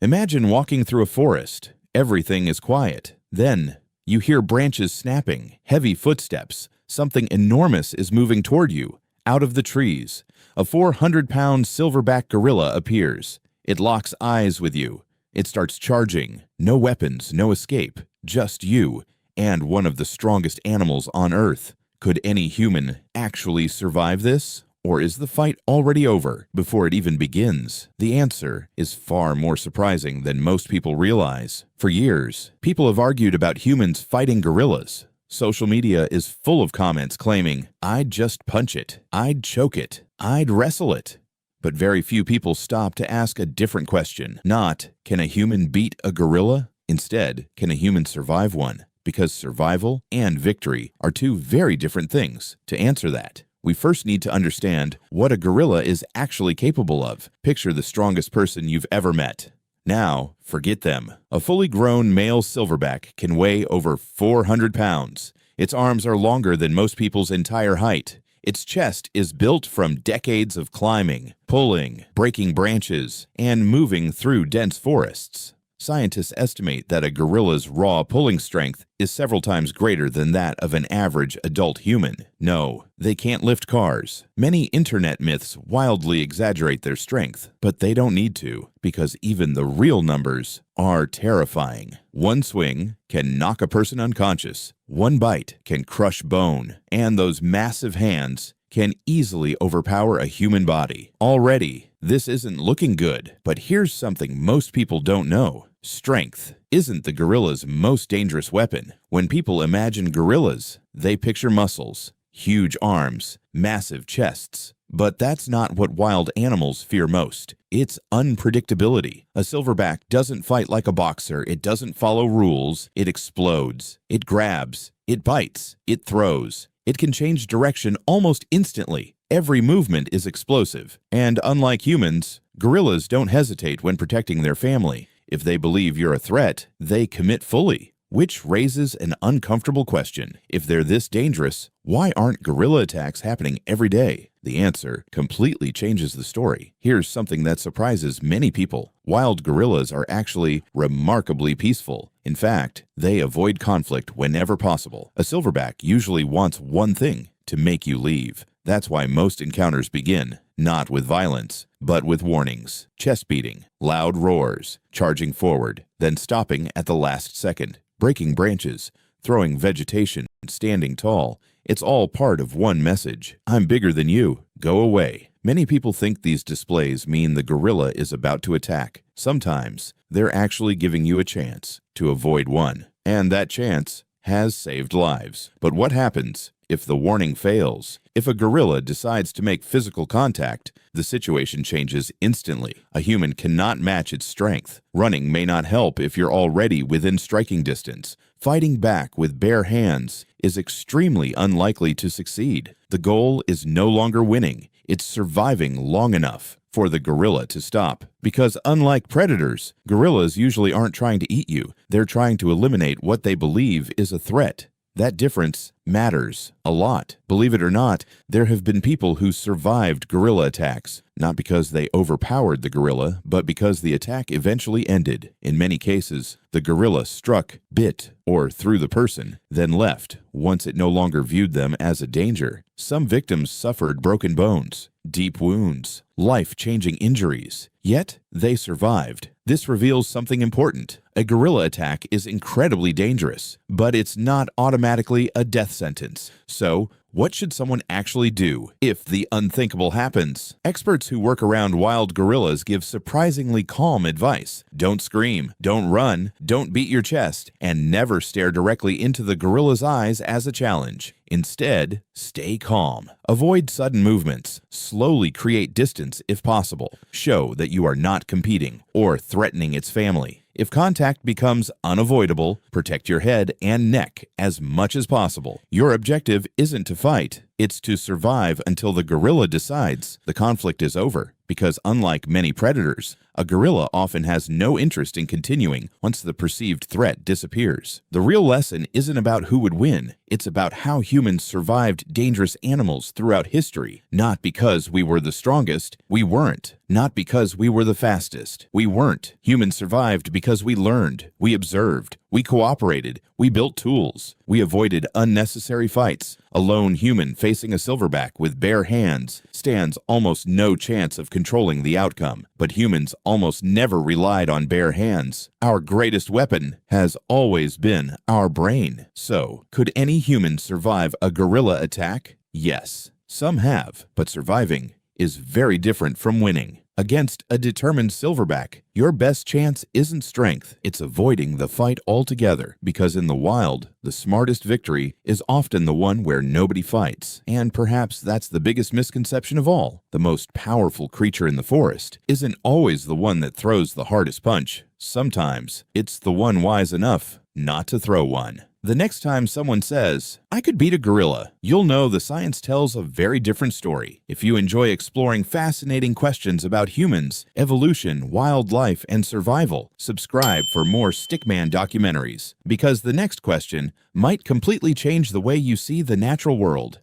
Imagine walking through a forest. Everything is quiet. Then, you hear branches snapping, heavy footsteps. Something enormous is moving toward you. Out of the trees, a 400-pound silverback gorilla appears. It locks eyes with you. It starts charging. No weapons, no escape. Just you and one of the strongest animals on Earth. Could any human actually survive this? Or is the fight already over before it even begins? The answer is far more surprising than most people realize. For years, people have argued about humans fighting gorillas. Social media is full of comments claiming, "I'd just punch it, I'd choke it, I'd wrestle it." But very few people stop to ask a different question. Not, can a human beat a gorilla? Instead, can a human survive one? Because survival and victory are two very different things. To answer that, we first need to understand what a gorilla is actually capable of. Picture the strongest person you've ever met. Now, forget them. A fully grown male silverback can weigh over 400 pounds. Its arms are longer than most people's entire height. Its chest is built from decades of climbing, pulling, breaking branches, and moving through dense forests. Scientists estimate that a gorilla's raw pulling strength is several times greater than that of an average adult human. No, they can't lift cars. Many internet myths wildly exaggerate their strength, but they don't need to, because even the real numbers are terrifying. One swing can knock a person unconscious. One bite can crush bone, and those massive hands can easily overpower a human body. Already, this isn't looking good, but here's something most people don't know. Strength isn't the gorilla's most dangerous weapon. When people imagine gorillas, they picture muscles, huge arms, massive chests. But that's not what wild animals fear most. It's unpredictability. A silverback doesn't fight like a boxer. It doesn't follow rules. It explodes. It grabs. It bites. It throws. It can change direction almost instantly. Every movement is explosive. And unlike humans, gorillas don't hesitate when protecting their family. If they believe you're a threat, they commit fully. Which raises an uncomfortable question. If they're this dangerous, why aren't gorilla attacks happening every day? The answer completely changes the story. Here's something that surprises many people. Wild gorillas are actually remarkably peaceful. In fact, they avoid conflict whenever possible. A silverback usually wants one thing: to make you leave. That's why most encounters begin, not with violence, but with warnings, chest beating, loud roars, charging forward, then stopping at the last second, breaking branches, throwing vegetation, standing tall. It's all part of one message: I'm bigger than you. Go away. Many people think these displays mean the gorilla is about to attack. Sometimes, they're actually giving you a chance to avoid one. And that chance has saved lives. But what happens if the warning fails? If a gorilla decides to make physical contact, the situation changes instantly. A human cannot match its strength. Running may not help if you're already within striking distance. Fighting back with bare hands is extremely unlikely to succeed. The goal is no longer winning. It's surviving long enough for the gorilla to stop. Because unlike predators, gorillas usually aren't trying to eat you. They're trying to eliminate what they believe is a threat. That difference matters a lot. Believe it or not, there have been people who survived gorilla attacks, not because they overpowered the gorilla, but because the attack eventually ended. In many cases, the gorilla struck, bit, or threw the person, then left once it no longer viewed them as a danger. Some victims suffered broken bones, deep wounds, life-changing injuries, yet they survived. This reveals something important. A gorilla attack is incredibly dangerous, but it's not automatically a death sentence. So, what should someone actually do if the unthinkable happens? Experts who work around wild gorillas give surprisingly calm advice. Don't scream, don't run, don't beat your chest, and never stare directly into the gorilla's eyes as a challenge. Instead, stay calm. Avoid sudden movements. Slowly create distance if possible. Show that you are not competing or threatening its family. If contact becomes unavoidable, protect your head and neck as much as possible. Your objective isn't to fight. It's to survive until the gorilla decides the conflict is over. Because unlike many predators, a gorilla often has no interest in continuing once the perceived threat disappears. The real lesson isn't about who would win. It's about how humans survived dangerous animals throughout history. Not because we were the strongest, we weren't. not because we were the fastest. We weren't. Humans survived because we learned, we observed, we cooperated, we built tools, we avoided unnecessary fights. A lone human facing a silverback with bare hands stands almost no chance of controlling the outcome. But humans almost never relied on bare hands. Our greatest weapon has always been our brain. So, could any human survive a gorilla attack? Yes, some have, but surviving is very different from winning. Against a determined silverback, your best chance isn't strength, it's avoiding the fight altogether, because in the wild, the smartest victory is often the one where nobody fights. And perhaps that's the biggest misconception of all. The most powerful creature in the forest isn't always the one that throws the hardest punch. Sometimes, it's the one wise enough not to throw one. The next time someone says, "I could beat a gorilla," you'll know the science tells a very different story. If you enjoy exploring fascinating questions about humans, evolution, wildlife, and survival, subscribe for more Stickman documentaries, because the next question might completely change the way you see the natural world.